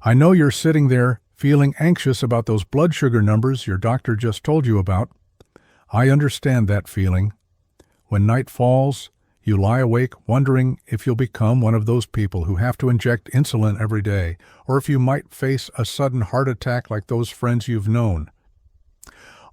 I know you're sitting there feeling anxious about those blood sugar numbers your doctor just told you about. I understand that feeling. When night falls, you lie awake wondering if you'll become one of those people who have to inject insulin every day, or if you might face a sudden heart attack like those friends you've known.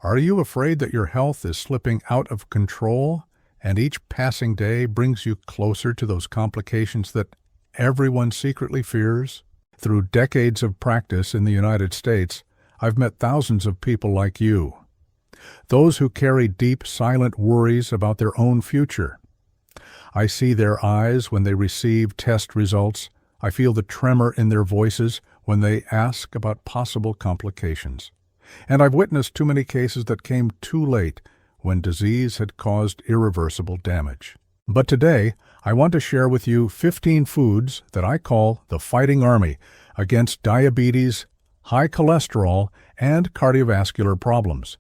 Are you afraid that your health is slipping out of control, and each passing day brings you closer to those complications that everyone secretly fears? Through decades of practice in the United States, I've met thousands of people like you. Those who carry deep, silent worries about their own future. I see their eyes when they receive test results. I feel the tremor in their voices when they ask about possible complications. And I've witnessed too many cases that came too late when disease had caused irreversible damage. But today, I want to share with you 15 foods that I call the fighting army against diabetes, high cholesterol, and cardiovascular problems.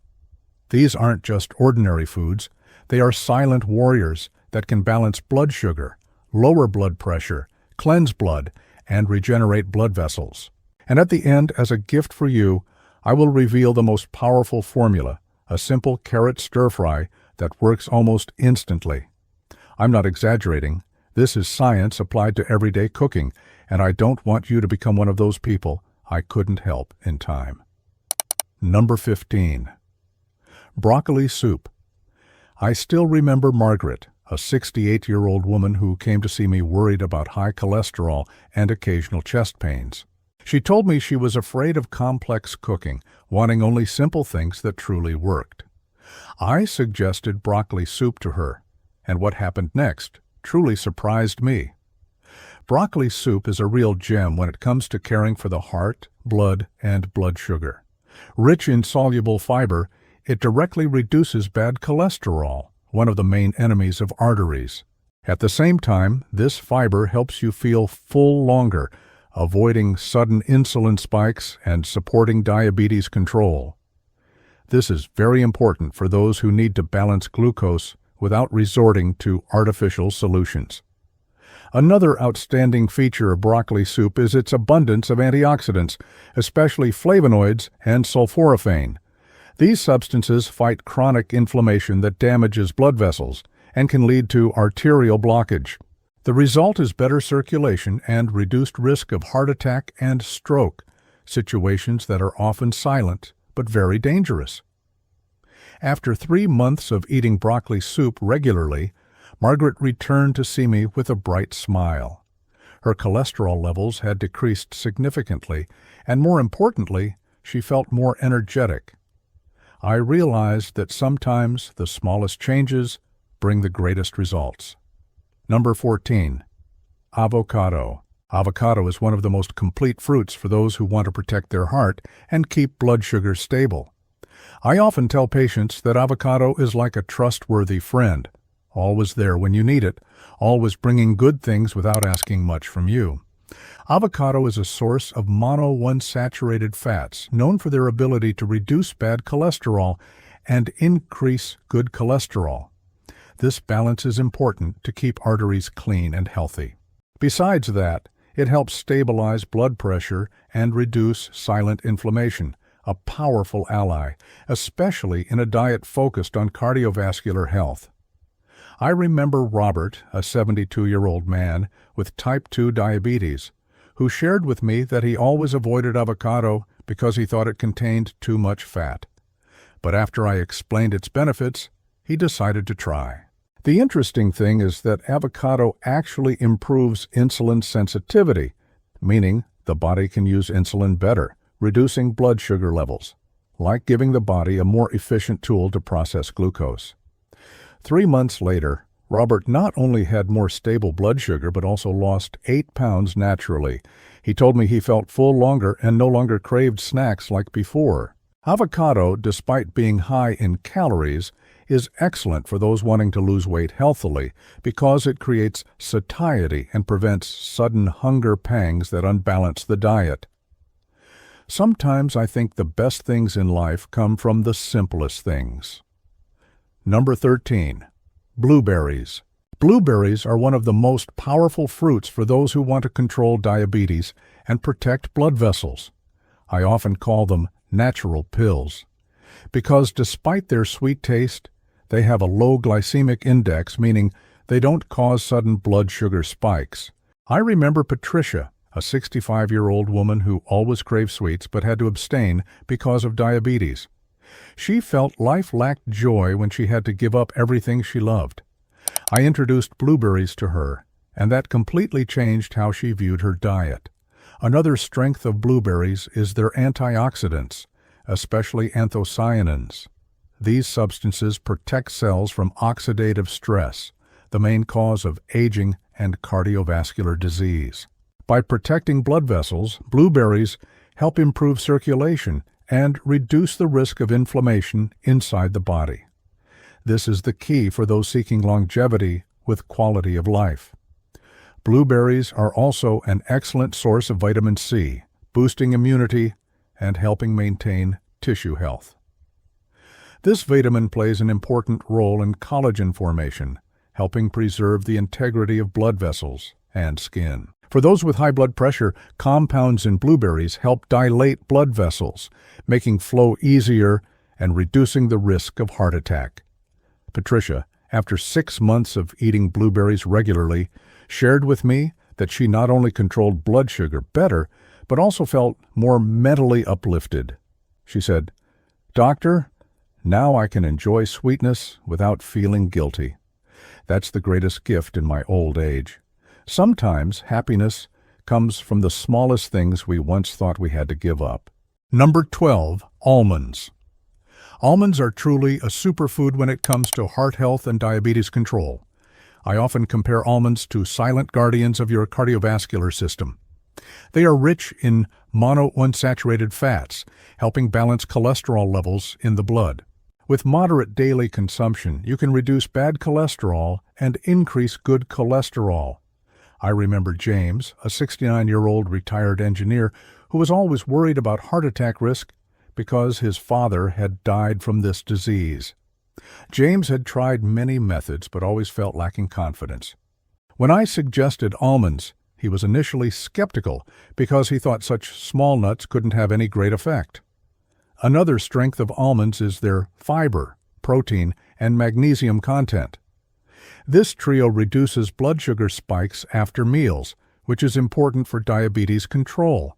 These aren't just ordinary foods. They are silent warriors that can balance blood sugar, lower blood pressure, cleanse blood, and regenerate blood vessels. And at the end, as a gift for you, I will reveal the most powerful formula, a simple carrot stir-fry that works almost instantly. I'm not exaggerating. This is science applied to everyday cooking, and I don't want you to become one of those people I couldn't help in time. Number 15. Broccoli soup. I still remember Margaret, a 68-year-old woman who came to see me worried about high cholesterol and occasional chest pains. She told me she was afraid of complex cooking, wanting only simple things that truly worked. I suggested broccoli soup to her, and what happened next truly surprised me. Broccoli soup is a real gem when it comes to caring for the heart, blood, and blood sugar. Rich in soluble fiber, it directly reduces bad cholesterol, one of the main enemies of arteries. At the same time, this fiber helps you feel full longer, avoiding sudden insulin spikes and supporting diabetes control. This is very important for those who need to balance glucose without resorting to artificial solutions. Another outstanding feature of broccoli soup is its abundance of antioxidants, especially flavonoids and sulforaphane. These substances fight chronic inflammation that damages blood vessels and can lead to arterial blockage. The result is better circulation and reduced risk of heart attack and stroke, situations that are often silent but very dangerous. After 3 months of eating broccoli soup regularly, Margaret returned to see me with a bright smile. Her cholesterol levels had decreased significantly, and more importantly, she felt more energetic. I realized that sometimes the smallest changes bring the greatest results. Number 14. Avocado. Avocado is one of the most complete fruits for those who want to protect their heart and keep blood sugar stable. I often tell patients that avocado is like a trustworthy friend, always there when you need it, always bringing good things without asking much from you. Avocado is a source of monounsaturated fats, known for their ability to reduce bad cholesterol and increase good cholesterol. This balance is important to keep arteries clean and healthy. Besides that, it helps stabilize blood pressure and reduce silent inflammation, a powerful ally, especially in a diet focused on cardiovascular health. I remember Robert, a 72-year-old man with type 2 diabetes, who shared with me that he always avoided avocado because he thought it contained too much fat. But after I explained its benefits, he decided to try. The interesting thing is that avocado actually improves insulin sensitivity, meaning the body can use insulin better, reducing blood sugar levels, like giving the body a more efficient tool to process glucose. 3 months later, Robert not only had more stable blood sugar but also lost 8 pounds naturally. He told me he felt full longer and no longer craved snacks like before. Avocado, despite being high in calories, is excellent for those wanting to lose weight healthily because it creates satiety and prevents sudden hunger pangs that unbalance the diet. Sometimes I think the best things in life come from the simplest things. Number 13. Blueberries. Blueberries are one of the most powerful fruits for those who want to control diabetes and protect blood vessels. I often call them natural pills, because despite their sweet taste, they have a low glycemic index, meaning they don't cause sudden blood sugar spikes. I remember Patricia, a 65-year-old woman who always craved sweets but had to abstain because of diabetes. She felt life lacked joy when she had to give up everything she loved. I introduced blueberries to her, and that completely changed how she viewed her diet. Another strength of blueberries is their antioxidants, especially anthocyanins. These substances protect cells from oxidative stress, the main cause of aging and cardiovascular disease. By protecting blood vessels, blueberries help improve circulation and reduce the risk of inflammation inside the body. This is the key for those seeking longevity with quality of life. Blueberries are also an excellent source of vitamin C, boosting immunity and helping maintain tissue health. This vitamin plays an important role in collagen formation, helping preserve the integrity of blood vessels and skin. For those with high blood pressure, compounds in blueberries help dilate blood vessels, making flow easier and reducing the risk of heart attack. Patricia, after 6 months of eating blueberries regularly, shared with me that she not only controlled blood sugar better, but also felt more mentally uplifted. She said, "Doctor, now I can enjoy sweetness without feeling guilty. That's the greatest gift in my old age." Sometimes happiness comes from the smallest things we once thought we had to give up. Number 12, almonds. Almonds are truly a superfood when it comes to heart health and diabetes control. I often compare almonds to silent guardians of your cardiovascular system. They are rich in monounsaturated fats, helping balance cholesterol levels in the blood. With moderate daily consumption, you can reduce bad cholesterol and increase good cholesterol. I remember James, a 69-year-old retired engineer who was always worried about heart attack risk because his father had died from this disease. James had tried many methods but always felt lacking confidence. When I suggested almonds, he was initially skeptical because he thought such small nuts couldn't have any great effect. Another strength of almonds is their fiber, protein, and magnesium content. This trio reduces blood sugar spikes after meals, which is important for diabetes control.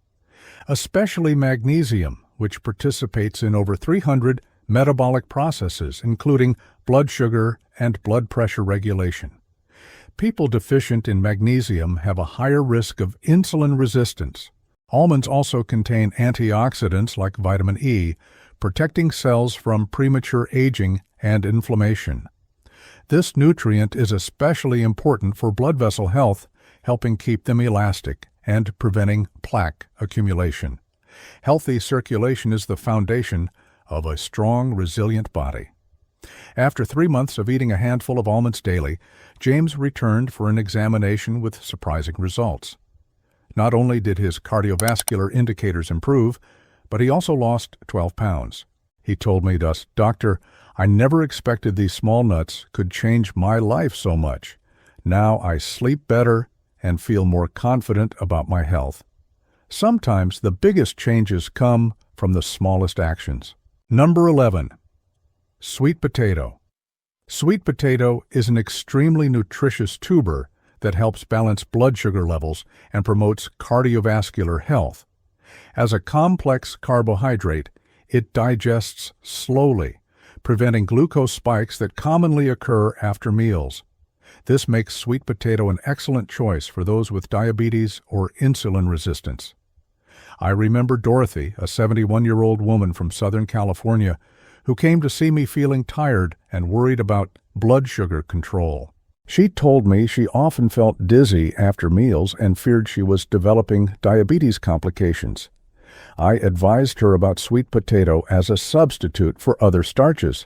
Especially magnesium, which participates in over 300 metabolic processes, including blood sugar and blood pressure regulation. People deficient in magnesium have a higher risk of insulin resistance. Almonds also contain antioxidants like vitamin E, protecting cells from premature aging and inflammation. This nutrient is especially important for blood vessel health, helping keep them elastic and preventing plaque accumulation. Healthy circulation is the foundation of a strong, resilient body. After 3 months of eating a handful of almonds daily, James returned for an examination with surprising results. Not only did his cardiovascular indicators improve, but he also lost 12 pounds. He told me, "Doctor, I never expected these small nuts could change my life so much. Now I sleep better and feel more confident about my health." Sometimes the biggest changes come from the smallest actions. Number 11. Sweet potato. Sweet potato is an extremely nutritious tuber that helps balance blood sugar levels and promotes cardiovascular health. As a complex carbohydrate, it digests slowly, preventing glucose spikes that commonly occur after meals. This makes sweet potato an excellent choice for those with diabetes or insulin resistance. I remember Dorothy, a 71-year-old woman from Southern California, who came to see me feeling tired and worried about blood sugar control. She told me she often felt dizzy after meals and feared she was developing diabetes complications. I advised her about sweet potato as a substitute for other starches.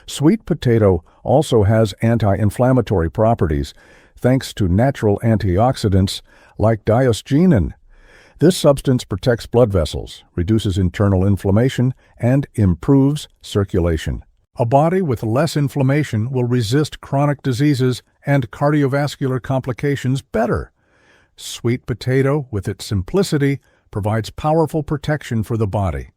Sweet potato also has anti-inflammatory properties thanks to natural antioxidants like diosgenin. This substance protects blood vessels, reduces internal inflammation, and improves circulation. A body with less inflammation will resist chronic diseases and cardiovascular complications better. Sweet potato, with its simplicity, provides powerful protection for the body.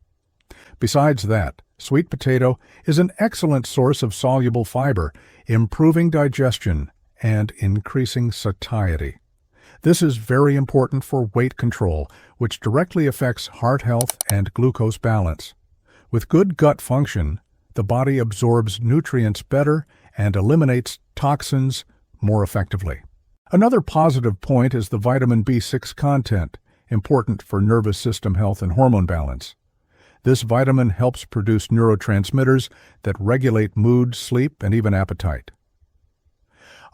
Besides that, sweet potato is an excellent source of soluble fiber, improving digestion and increasing satiety. This is very important for weight control, which directly affects heart health and glucose balance. With good gut function, the body absorbs nutrients better and eliminates toxins more effectively. Another positive point is the vitamin B6 content, important for nervous system health and hormone balance. This vitamin helps produce neurotransmitters that regulate mood, sleep, and even appetite.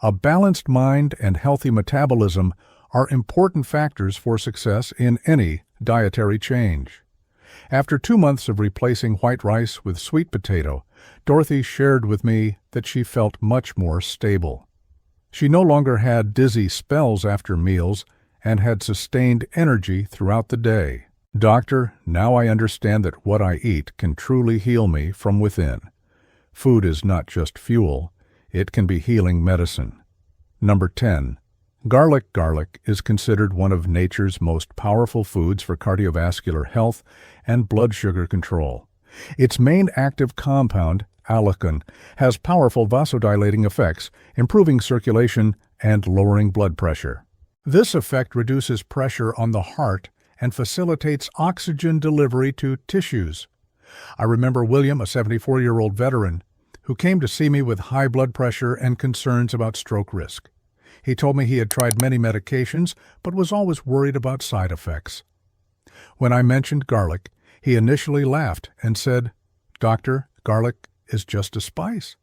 A balanced mind and healthy metabolism are important factors for success in any dietary change. After 2 months of replacing white rice with sweet potato, Dorothy shared with me that she felt much more stable. She no longer had dizzy spells after meals and had sustained energy throughout the day. Doctor, now I understand that what I eat can truly heal me from within. Food is not just fuel, it can be healing medicine. Number 10. Garlic. Garlic is considered one of nature's most powerful foods for cardiovascular health and blood sugar control. Its main active compound, allicin, has powerful vasodilating effects, improving circulation and lowering blood pressure. This effect reduces pressure on the heart and facilitates oxygen delivery to tissues. I remember William, a 74-year-old veteran, who came to see me with high blood pressure and concerns about stroke risk. He told me he had tried many medications, but was always worried about side effects. When I mentioned garlic, he initially laughed and said, "Doctor, garlic is just a spice."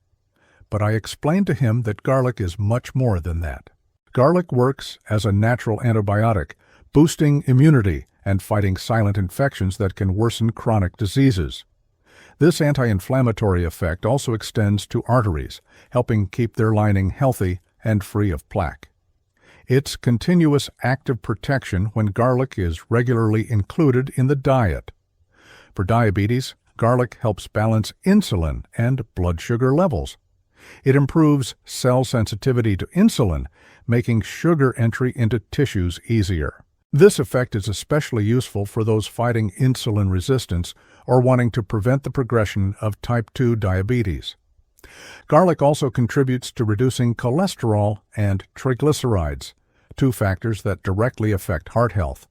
But I explained to him that garlic is much more than that. Garlic works as a natural antibiotic, boosting immunity and fighting silent infections that can worsen chronic diseases. This anti-inflammatory effect also extends to arteries, helping keep their lining healthy and free of plaque. It's continuous active protection when garlic is regularly included in the diet. For diabetes, garlic helps balance insulin and blood sugar levels. It improves cell sensitivity to insulin, making sugar entry into tissues easier. This effect is especially useful for those fighting insulin resistance or wanting to prevent the progression of type 2 diabetes. Garlic also contributes to reducing cholesterol and triglycerides, two factors that directly affect heart health.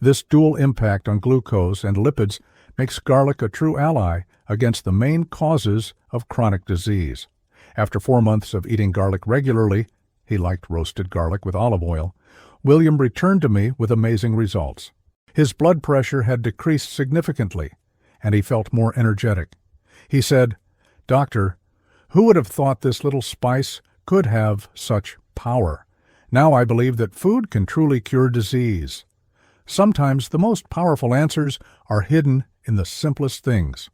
This dual impact on glucose and lipids makes garlic a true ally against the main causes of chronic disease. After 4 months of eating garlic regularly, he liked roasted garlic with olive oil, William returned to me with amazing results. His blood pressure had decreased significantly, and he felt more energetic. He said, "Doctor, who would have thought this little spice could have such power? Now I believe that food can truly cure disease." Sometimes the most powerful answers are hidden in the simplest things.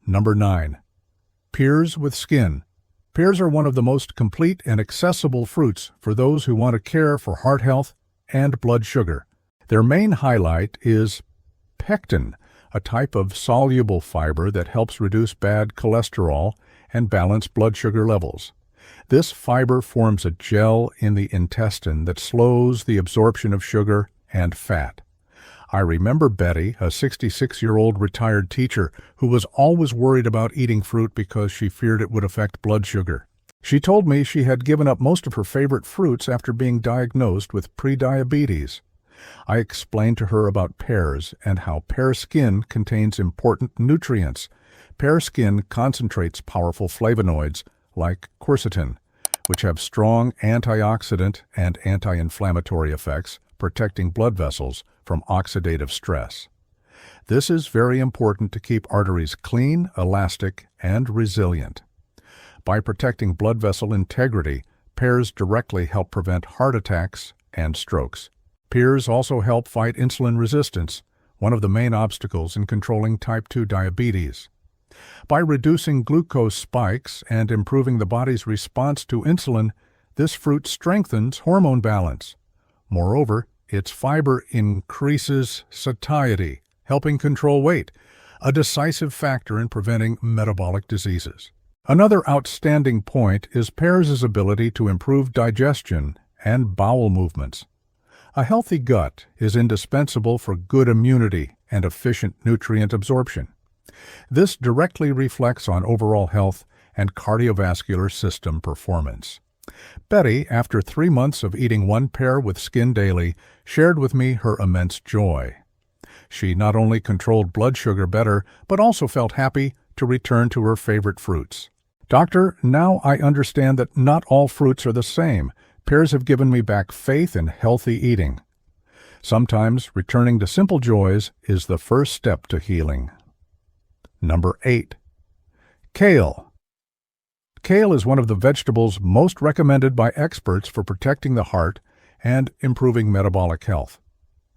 Number 9. Pears with skin. Pears are one of the most complete and accessible fruits for those who want to care for heart health and blood sugar. Their main highlight is pectin, a type of soluble fiber that helps reduce bad cholesterol and balance blood sugar levels. This fiber forms a gel in the intestine that slows the absorption of sugar and fat. I remember Betty, a 66-year-old retired teacher who was always worried about eating fruit because she feared it would affect blood sugar. She told me she had given up most of her favorite fruits after being diagnosed with prediabetes. I explained to her about pears and how pear skin contains important nutrients. Pear skin concentrates powerful flavonoids like quercetin, which have strong antioxidant and anti-inflammatory effects, protecting blood vessels from oxidative stress. This is very important to keep arteries clean, elastic, and resilient. By protecting blood vessel integrity, pears directly help prevent heart attacks and strokes. Pears also help fight insulin resistance, one of the main obstacles in controlling type 2 diabetes. By reducing glucose spikes and improving the body's response to insulin, this fruit strengthens hormone balance. Moreover, its fiber increases satiety, helping control weight, a decisive factor in preventing metabolic diseases. Another outstanding point is pears' ability to improve digestion and bowel movements. A healthy gut is indispensable for good immunity and efficient nutrient absorption. This directly reflects on overall health and cardiovascular system performance. Betty, after 3 months of eating 1 pear with skin daily, shared with me her immense joy. She not only controlled blood sugar better, but also felt happy to return to her favorite fruits. Doctor, now I understand that not all fruits are the same. Pears have given me back faith in healthy eating. Sometimes returning to simple joys is the first step to healing. Number 8. Kale. Kale is one of the vegetables most recommended by experts for protecting the heart and improving metabolic health.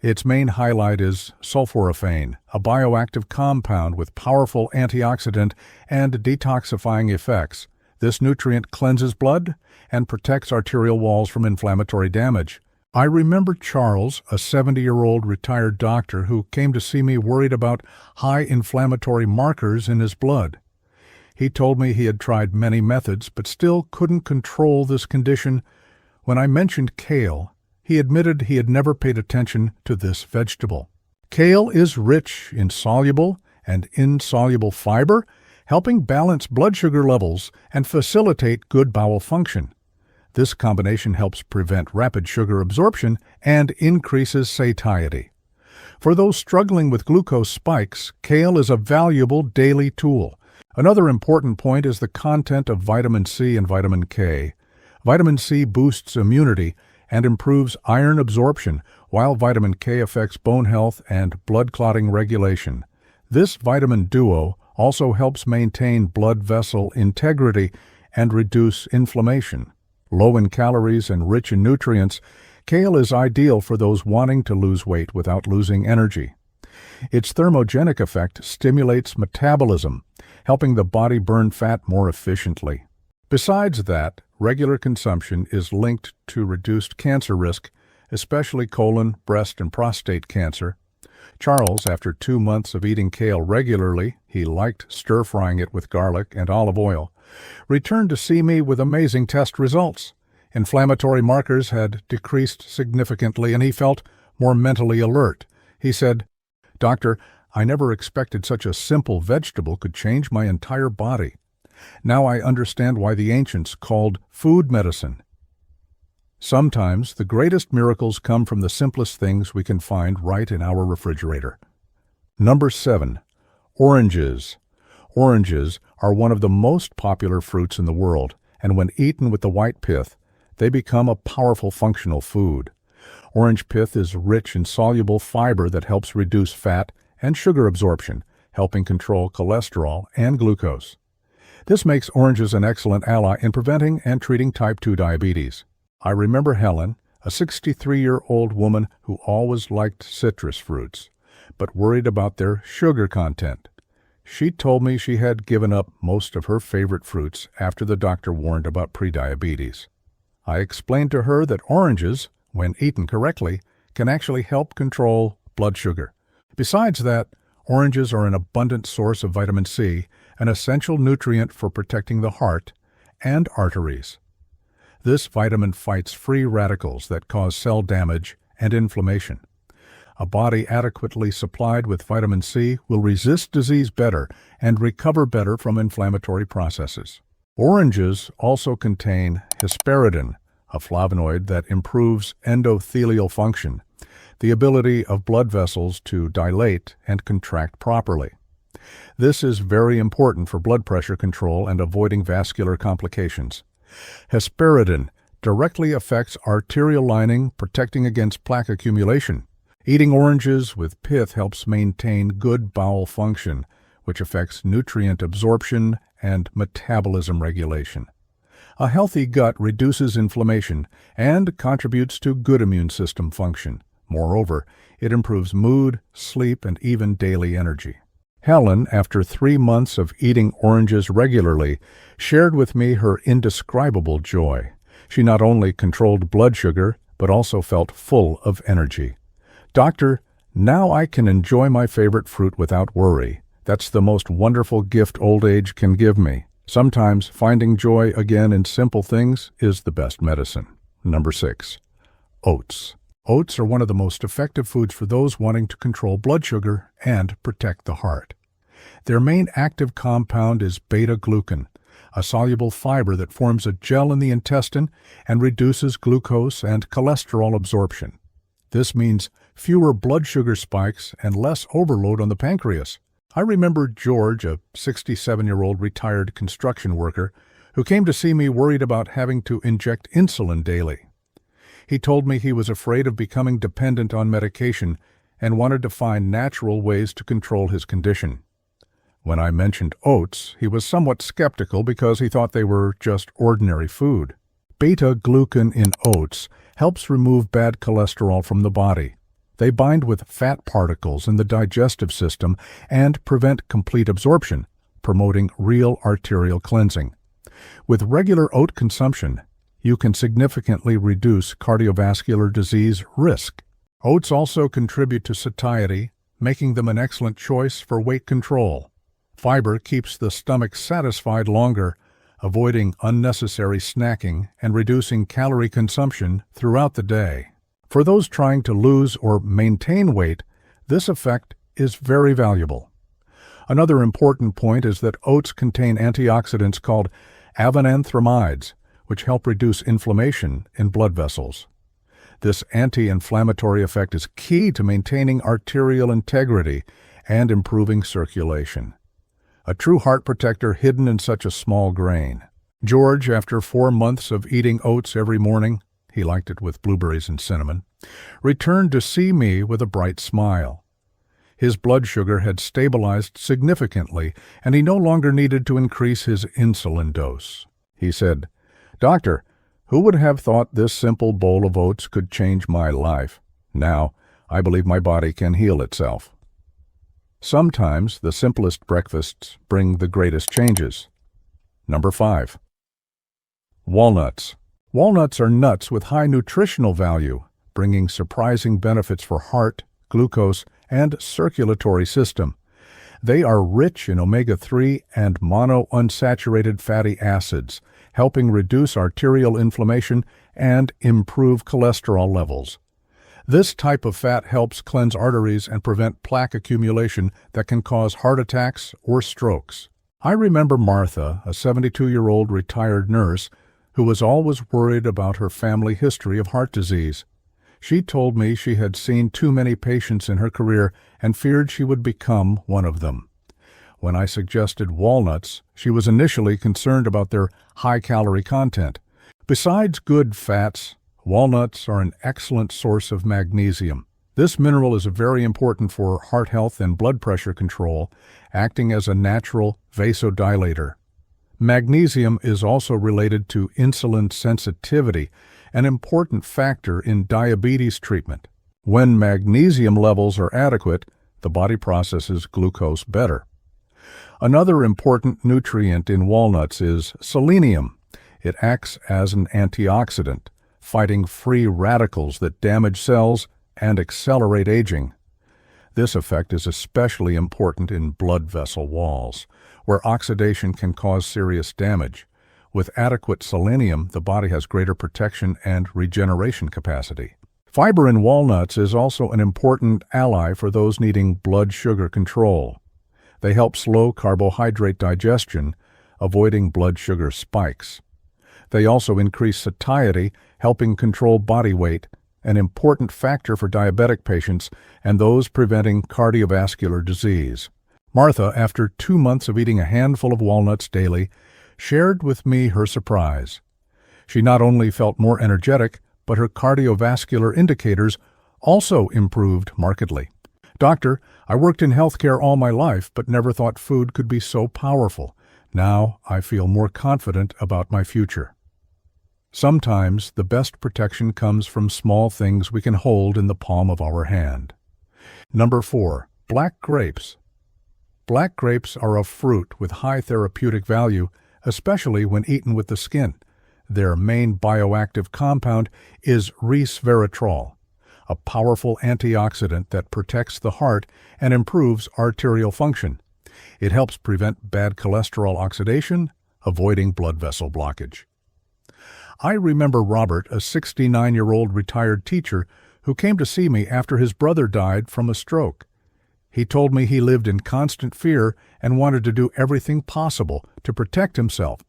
Its main highlight is sulforaphane, a bioactive compound with powerful antioxidant and detoxifying effects. This nutrient cleanses blood and protects arterial walls from inflammatory damage. I remember Charles, a 70-year-old retired doctor who came to see me worried about high inflammatory markers in his blood. He told me he had tried many methods but still couldn't control this condition. When I mentioned kale, he admitted he had never paid attention to this vegetable. Kale is rich in soluble and insoluble fiber, helping balance blood sugar levels and facilitate good bowel function. This combination helps prevent rapid sugar absorption and increases satiety. For those struggling with glucose spikes, kale is a valuable daily tool. Another important point is the content of vitamin C and vitamin K. Vitamin C boosts immunity and improves iron absorption, while vitamin K affects bone health and blood clotting regulation. This vitamin duo also helps maintain blood vessel integrity and reduce inflammation. Low in calories and rich in nutrients, kale is ideal for those wanting to lose weight without losing energy. Its thermogenic effect stimulates metabolism, helping the body burn fat more efficiently. Besides that, regular consumption is linked to reduced cancer risk, especially colon, breast, and prostate cancer. Charles, after 2 months of eating kale regularly, he liked stir-frying it with garlic and olive oil, returned to see me with amazing test results. Inflammatory markers had decreased significantly and he felt more mentally alert. He said, "Doctor, I never expected such a simple vegetable could change my entire body. Now I understand why the ancients called food medicine." Sometimes the greatest miracles come from the simplest things we can find right in our refrigerator. Number 7. Oranges. Oranges are one of the most popular fruits in the world, and when eaten with the white pith, they become a powerful functional food. Orange pith is rich in soluble fiber that helps reduce fat and sugar absorption, helping control cholesterol and glucose. This makes oranges an excellent ally in preventing and treating type 2 diabetes. I remember Helen, a 63-year-old woman who always liked citrus fruits, but worried about their sugar content. She told me she had given up most of her favorite fruits after the doctor warned about prediabetes. I explained to her that oranges, when eaten correctly, can actually help control blood sugar. Besides that, oranges are an abundant source of vitamin C, an essential nutrient for protecting the heart and arteries. This vitamin fights free radicals that cause cell damage and inflammation. A body adequately supplied with vitamin C will resist disease better and recover better from inflammatory processes. Oranges also contain hesperidin, a flavonoid that improves endothelial function, the ability of blood vessels to dilate and contract properly. This is very important for blood pressure control and avoiding vascular complications. Hesperidin directly affects arterial lining, protecting against plaque accumulation. Eating oranges with pith helps maintain good bowel function, which affects nutrient absorption and metabolism regulation. A healthy gut reduces inflammation and contributes to good immune system function. Moreover, it improves mood, sleep, and even daily energy. Helen, after 3 months of eating oranges regularly, shared with me her indescribable joy. She not only controlled blood sugar, but also felt full of energy. "Doctor, now I can enjoy my favorite fruit without worry. That's the most wonderful gift old age can give me," Sometimes finding joy again in simple things is the best medicine. Number 6. Oats. Oats are one of the most effective foods for those wanting to control blood sugar and protect the heart. Their main active compound is beta-glucan, a soluble fiber that forms a gel in the intestine and reduces glucose and cholesterol absorption. This means fewer blood sugar spikes and less overload on the pancreas. I remember George, a 67-year-old retired construction worker, who came to see me worried about having to inject insulin daily. He told me he was afraid of becoming dependent on medication and wanted to find natural ways to control his condition. When I mentioned oats, he was somewhat skeptical because he thought they were just ordinary food. Beta-glucan in oats helps remove bad cholesterol from the body. They bind with fat particles in the digestive system and prevent complete absorption, promoting real arterial cleansing. With regular oat consumption, you can significantly reduce cardiovascular disease risk. Oats also contribute to satiety, making them an excellent choice for weight control. Fiber keeps the stomach satisfied longer, avoiding unnecessary snacking and reducing calorie consumption throughout the day. For those trying to lose or maintain weight, this effect is very valuable. Another important point is that oats contain antioxidants called avenanthramides, which help reduce inflammation in blood vessels. This anti-inflammatory effect is key to maintaining arterial integrity and improving circulation. A true heart protector hidden in such a small grain. George, after 4 months of eating oats every morning, he liked it with blueberries and cinnamon, returned to see me with a bright smile. His blood sugar had stabilized significantly, and he no longer needed to increase his insulin dose. He said, "Doctor, who would have thought this simple bowl of oats could change my life? Now, I believe my body can heal itself." Sometimes the simplest breakfasts bring the greatest changes. Number 5. Walnuts. Walnuts are nuts with high nutritional value, bringing surprising benefits for heart, glucose, and circulatory system. They are rich in omega-3 and monounsaturated fatty acids, helping reduce arterial inflammation and improve cholesterol levels. This type of fat helps cleanse arteries and prevent plaque accumulation that can cause heart attacks or strokes. I remember Martha, a 72-year-old retired nurse, who was always worried about her family history of heart disease. She told me she had seen too many patients in her career and feared she would become one of them. When I suggested walnuts, she was initially concerned about their high-calorie content. Besides good fats, walnuts are an excellent source of magnesium. This mineral is very important for heart health and blood pressure control, acting as a natural vasodilator. Magnesium is also related to insulin sensitivity, an important factor in diabetes treatment. When magnesium levels are adequate, the body processes glucose better. Another important nutrient in walnuts is selenium. It acts as an antioxidant, fighting free radicals that damage cells and accelerate aging. This effect is especially important in blood vessel walls, where oxidation can cause serious damage. With adequate selenium, the body has greater protection and regeneration capacity. Fiber in walnuts is also an important ally for those needing blood sugar control. They help slow carbohydrate digestion, avoiding blood sugar spikes. They also increase satiety, helping control body weight, an important factor for diabetic patients and those preventing cardiovascular disease. Martha, after 2 months of eating a handful of walnuts daily, shared with me her surprise. She not only felt more energetic, but her cardiovascular indicators also improved markedly. "Doctor, I worked in healthcare all my life, but never thought food could be so powerful. Now I feel more confident about my future." Sometimes the best protection comes from small things we can hold in the palm of our hand. Number 4. Black grapes. Black grapes are a fruit with high therapeutic value, especially when eaten with the skin. Their main bioactive compound is resveratrol, a powerful antioxidant that protects the heart and improves arterial function. It helps prevent bad cholesterol oxidation, avoiding blood vessel blockage. I remember Robert, a 69-year-old retired teacher who came to see me after his brother died from a stroke. He told me he lived in constant fear and wanted to do everything possible to protect himself.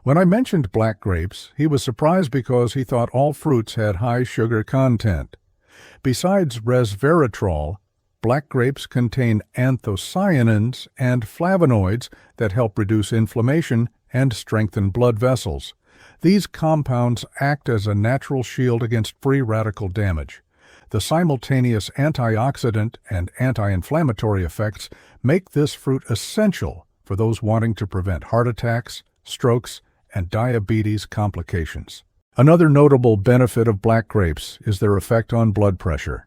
When I mentioned black grapes, he was surprised because he thought all fruits had high sugar content. Besides resveratrol, black grapes contain anthocyanins and flavonoids that help reduce inflammation and strengthen blood vessels. These compounds act as a natural shield against free radical damage. The simultaneous antioxidant and anti-inflammatory effects make this fruit essential for those wanting to prevent heart attacks, strokes, and diabetes complications. Another notable benefit of black grapes is their effect on blood pressure.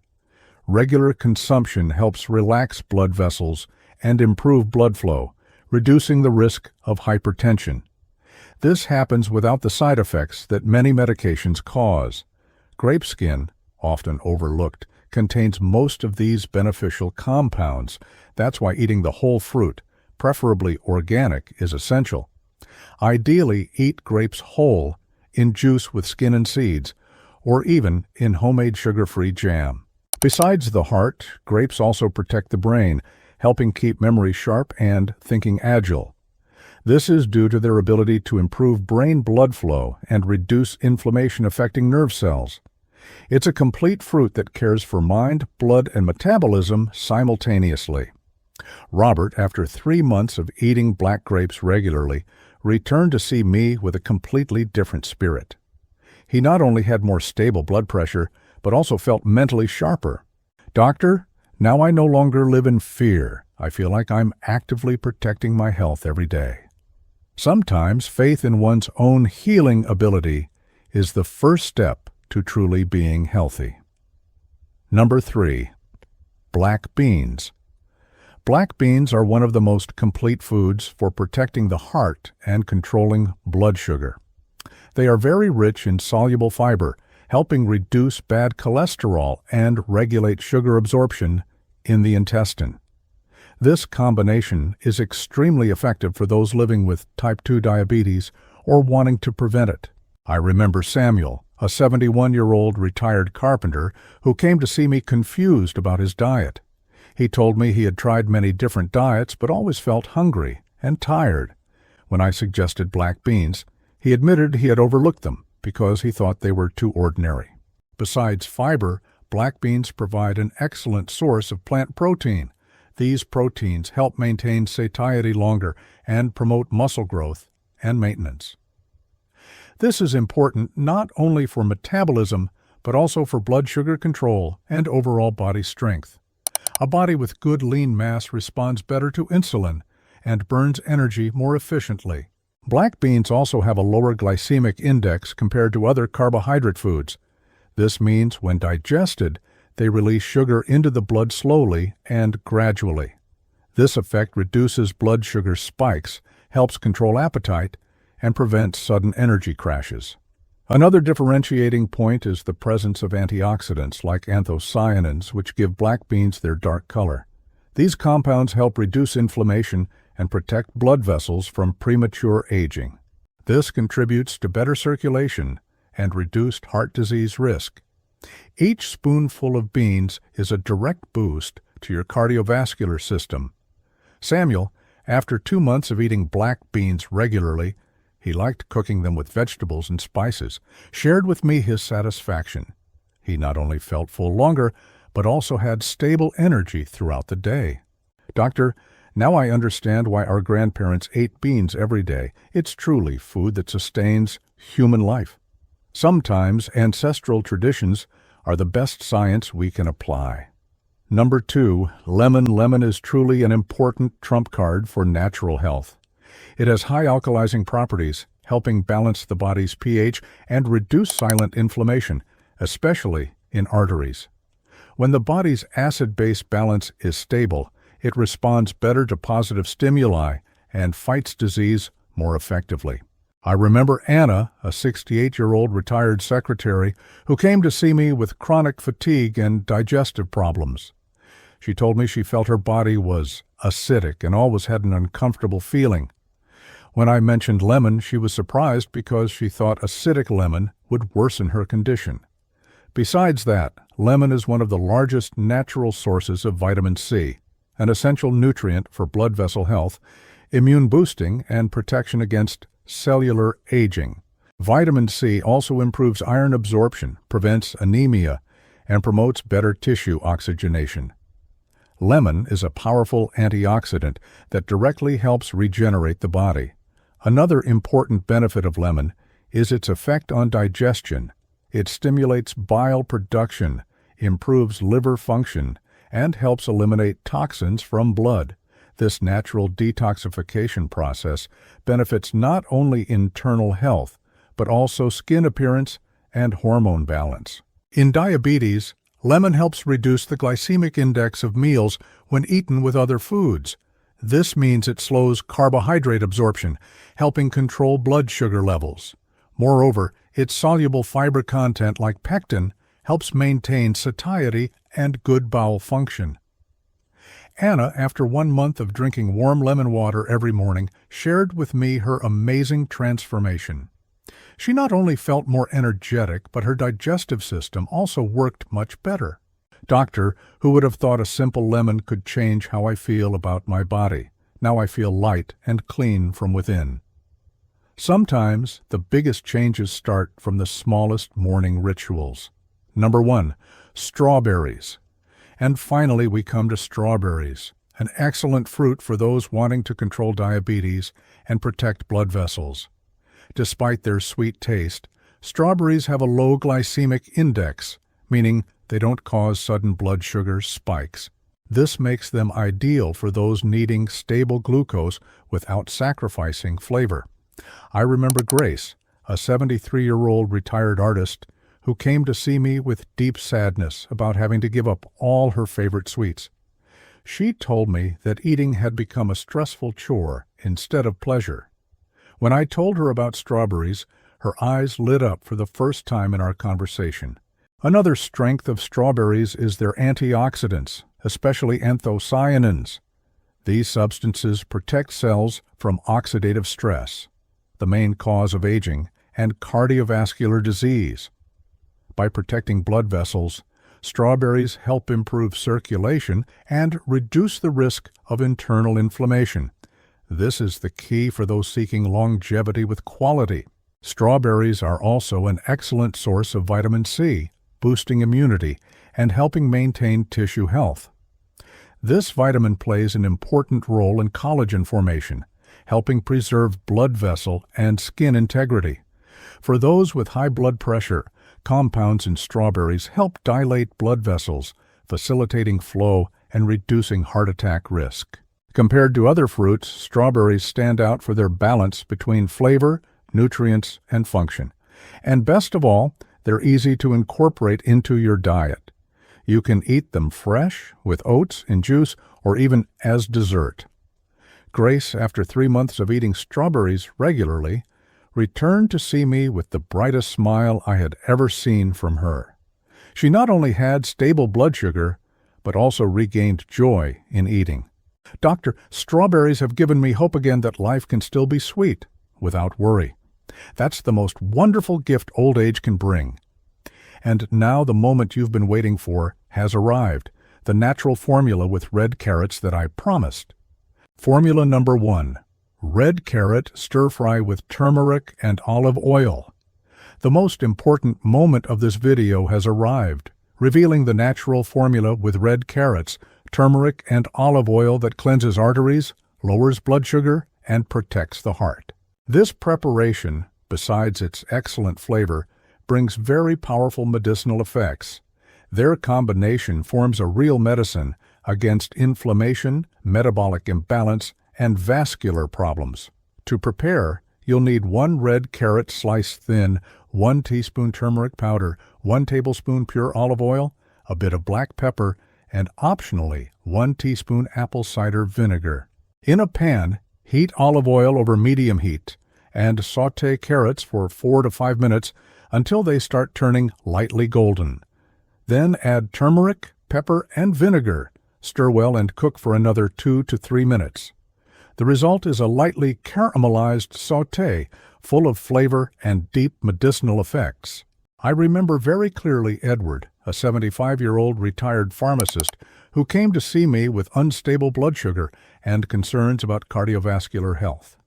Regular consumption helps relax blood vessels and improve blood flow, reducing the risk of hypertension. This happens without the side effects that many medications cause. Grape skin, often overlooked, contains most of these beneficial compounds. That's why eating the whole fruit, preferably organic, is essential. Ideally, eat grapes whole, in juice with skin and seeds, or even in homemade sugar-free jam. Besides the heart, grapes also protect the brain, helping keep memory sharp and thinking agile. This is due to their ability to improve brain blood flow and reduce inflammation affecting nerve cells. It's a complete fruit that cares for mind, blood, and metabolism simultaneously. Robert, after 3 months of eating black grapes regularly, returned to see me with a completely different spirit. He not only had more stable blood pressure, but also felt mentally sharper. "Doctor, now I no longer live in fear. I feel like I'm actively protecting my health every day." Sometimes faith in one's own healing ability is the first step to truly being healthy. Number 3. Black beans. Black beans are one of the most complete foods for protecting the heart and controlling blood sugar. They are very rich in soluble fiber, helping reduce bad cholesterol and regulate sugar absorption in the intestine. This combination is extremely effective for those living with type 2 diabetes or wanting to prevent it. I remember Samuel, a 71-year-old retired carpenter who came to see me confused about his diet. He told me he had tried many different diets but always felt hungry and tired. When I suggested black beans, he admitted he had overlooked them because he thought they were too ordinary. Besides fiber, black beans provide an excellent source of plant protein. These proteins help maintain satiety longer and promote muscle growth and maintenance. This is important not only for metabolism, but also for blood sugar control and overall body strength. A body with good lean mass responds better to insulin and burns energy more efficiently. Black beans also have a lower glycemic index compared to other carbohydrate foods. This means when digested, they release sugar into the blood slowly and gradually. This effect reduces blood sugar spikes, helps control appetite, and prevents sudden energy crashes. Another differentiating point is the presence of antioxidants like anthocyanins, which give black beans their dark color. These compounds help reduce inflammation and protect blood vessels from premature aging. This contributes to better circulation and reduced heart disease risk. Each spoonful of beans is a direct boost to your cardiovascular system. Samuel, after 2 months of eating black beans regularly, he liked cooking them with vegetables and spices, shared with me his satisfaction. He not only felt full longer, but also had stable energy throughout the day. "Doctor, now I understand why our grandparents ate beans every day. It's truly food that sustains human life." Sometimes ancestral traditions are the best science we can apply. Number 2, lemon. Lemon is truly an important trump card for natural health. It has high alkalizing properties, helping balance the body's pH and reduce silent inflammation, especially in arteries. When the body's acid-base balance is stable, it responds better to positive stimuli and fights disease more effectively. I remember Anna, a 68-year-old retired secretary, who came to see me with chronic fatigue and digestive problems. She told me she felt her body was acidic and always had an uncomfortable feeling. When I mentioned lemon, she was surprised because she thought acidic lemon would worsen her condition. Besides that, lemon is one of the largest natural sources of vitamin C, an essential nutrient for blood vessel health, immune boosting, and protection against cellular aging. Vitamin C also improves iron absorption, prevents anemia, and promotes better tissue oxygenation. Lemon is a powerful antioxidant that directly helps regenerate the body. Another important benefit of lemon is its effect on digestion. It stimulates bile production, improves liver function, and helps eliminate toxins from blood. This natural detoxification process benefits not only internal health, but also skin appearance and hormone balance. In diabetes, lemon helps reduce the glycemic index of meals when eaten with other foods. This means it slows carbohydrate absorption, helping control blood sugar levels. Moreover, its soluble fiber content like pectin helps maintain satiety and good bowel function. Anna, after 1 month of drinking warm lemon water every morning, shared with me her amazing transformation. She not only felt more energetic, but her digestive system also worked much better. Doctor, who would have thought a simple lemon could change how I feel about my body? Now I feel light and clean from within. Sometimes the biggest changes start from the smallest morning rituals. Number 1, strawberries. And finally we come to strawberries, an excellent fruit for those wanting to control diabetes and protect blood vessels. Despite their sweet taste, strawberries have a low glycemic index, meaning they don't cause sudden blood sugar spikes. This makes them ideal for those needing stable glucose without sacrificing flavor. I remember Grace, a 73-year-old retired artist, who came to see me with deep sadness about having to give up all her favorite sweets. She told me that eating had become a stressful chore instead of pleasure. When I told her about strawberries, her eyes lit up for the first time in our conversation. Another strength of strawberries is their antioxidants, especially anthocyanins. These substances protect cells from oxidative stress, the main cause of aging, and cardiovascular disease. By protecting blood vessels, strawberries help improve circulation and reduce the risk of internal inflammation. This is the key for those seeking longevity with quality. Strawberries are also an excellent source of vitamin C, boosting immunity and helping maintain tissue health. This vitamin plays an important role in collagen formation, helping preserve blood vessel and skin integrity. For those with high blood pressure, compounds in strawberries help dilate blood vessels, facilitating flow and reducing heart attack risk. Compared to other fruits, strawberries stand out for their balance between flavor, nutrients, and function. And best of all, they're easy to incorporate into your diet. You can eat them fresh, with oats, in juice, or even as dessert. Grace, after 3 months of eating strawberries regularly, returned to see me with the brightest smile I had ever seen from her. She not only had stable blood sugar, but also regained joy in eating. Doctor, strawberries have given me hope again that life can still be sweet, without worry. That's the most wonderful gift old age can bring. And now the moment you've been waiting for has arrived, the natural formula with red carrots that I promised. Formula number 1. Red carrot stir-fry with turmeric and olive oil. The most important moment of this video has arrived, revealing the natural formula with red carrots, turmeric, and olive oil that cleanses arteries, lowers blood sugar, and protects the heart. This preparation, besides its excellent flavor, brings very powerful medicinal effects. Their combination forms a real medicine against inflammation, metabolic imbalance, and vascular problems. To prepare, you'll need 1 red carrot sliced thin, 1 teaspoon turmeric powder, 1 tablespoon pure olive oil, a bit of black pepper, and optionally 1 teaspoon apple cider vinegar. In a pan, heat olive oil over medium heat and sauté carrots for 4 to 5 minutes until they start turning lightly golden. Then add turmeric, pepper, and vinegar. Stir well and cook for another 2 to 3 minutes. The result is a lightly caramelized sauté full of flavor and deep medicinal effects. I remember very clearly Edward, a 75-year-old retired pharmacist who came to see me with unstable blood sugar and concerns about cardiovascular health.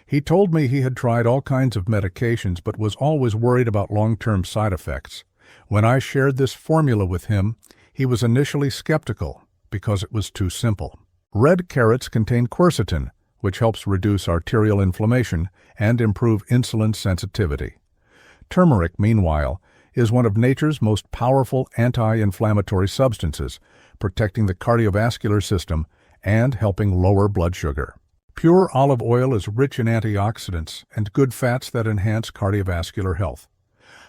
He told me he had tried all kinds of medications but was always worried about long-term side effects. When I shared this formula with him, he was initially skeptical because it was too simple. Red carrots contain quercetin, which helps reduce arterial inflammation and improve insulin sensitivity. Turmeric, meanwhile, is one of nature's most powerful anti-inflammatory substances, protecting the cardiovascular system and helping lower blood sugar. Pure olive oil is rich in antioxidants and good fats that enhance cardiovascular health.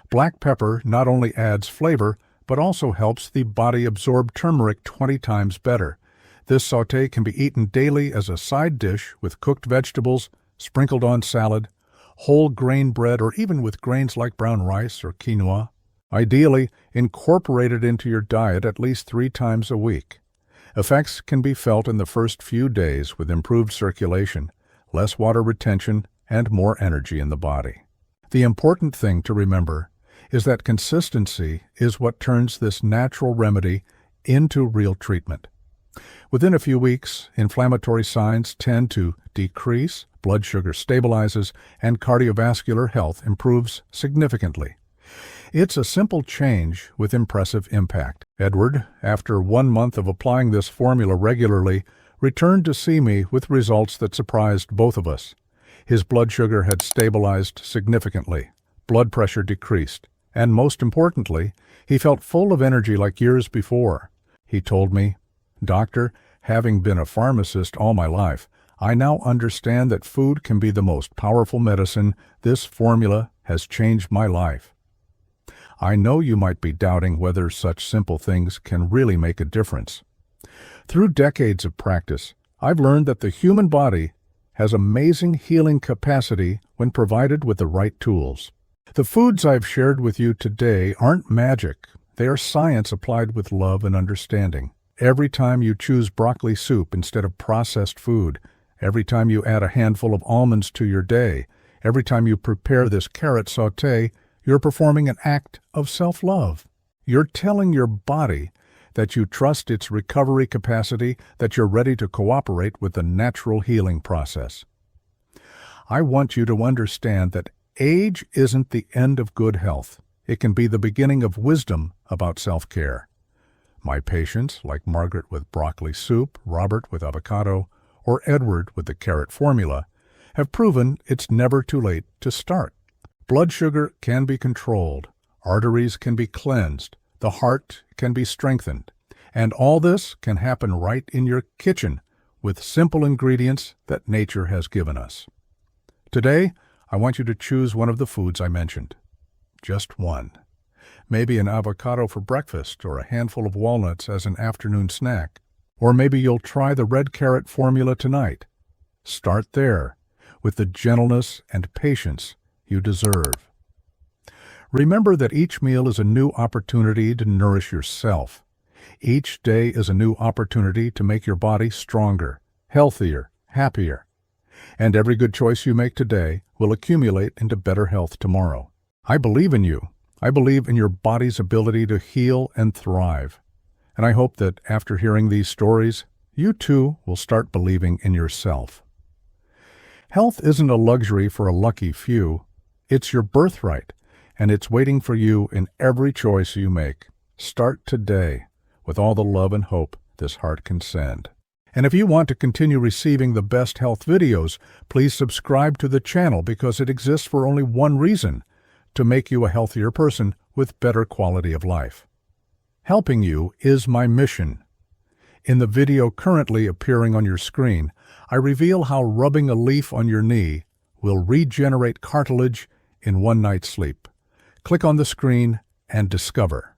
Black pepper not only adds flavor, but also helps the body absorb turmeric 20 times better. This sauté can be eaten daily as a side dish with cooked vegetables, sprinkled on salad, whole grain bread, or even with grains like brown rice or quinoa. Ideally, incorporate it into your diet at least 3 times a week. Effects can be felt in the first few days with improved circulation, less water retention, and more energy in the body. The important thing to remember is that consistency is what turns this natural remedy into real treatment. Within a few weeks, inflammatory signs tend to decrease, blood sugar stabilizes, and cardiovascular health improves significantly. It's a simple change with impressive impact. Edward, after 1 month of applying this formula regularly, returned to see me with results that surprised both of us. His blood sugar had stabilized significantly, blood pressure decreased, and most importantly, he felt full of energy like years before. He told me, "Doctor, having been a pharmacist all my life, I now understand that food can be the most powerful medicine. This formula has changed my life." I know you might be doubting whether such simple things can really make a difference. Through decades of practice, I've learned that the human body has amazing healing capacity when provided with the right tools. The foods I've shared with you today aren't magic. They are science applied with love and understanding. Every time you choose broccoli soup instead of processed food, every time you add a handful of almonds to your day, every time you prepare this carrot sauté, you're performing an act of self-love. You're telling your body that you trust its recovery capacity, that you're ready to cooperate with the natural healing process. I want you to understand that age isn't the end of good health. It can be the beginning of wisdom about self-care. My patients, like Margaret with broccoli soup, Robert with avocado, or Edward with the carrot formula, have proven it's never too late to start. Blood sugar can be controlled, arteries can be cleansed, the heart can be strengthened, and all this can happen right in your kitchen with simple ingredients that nature has given us. Today, I want you to choose one of the foods I mentioned. Just one. Maybe an avocado for breakfast or a handful of walnuts as an afternoon snack. Or maybe you'll try the red carrot formula tonight. Start there, with the gentleness and patience you deserve. Remember that each meal is a new opportunity to nourish yourself. Each day is a new opportunity to make your body stronger, healthier, happier. And every good choice you make today will accumulate into better health tomorrow. I believe in you. I believe in your body's ability to heal and thrive. And I hope that after hearing these stories, you too will start believing in yourself. Health isn't a luxury for a lucky few. It's your birthright, and it's waiting for you in every choice you make. Start today with all the love and hope this heart can send. And if you want to continue receiving the best health videos, please subscribe to the channel because it exists for only one reason: to make you a healthier person with better quality of life. Helping you is my mission. In the video currently appearing on your screen, I reveal how rubbing a leaf on your knee will regenerate cartilage in one night's sleep. Click on the screen and discover.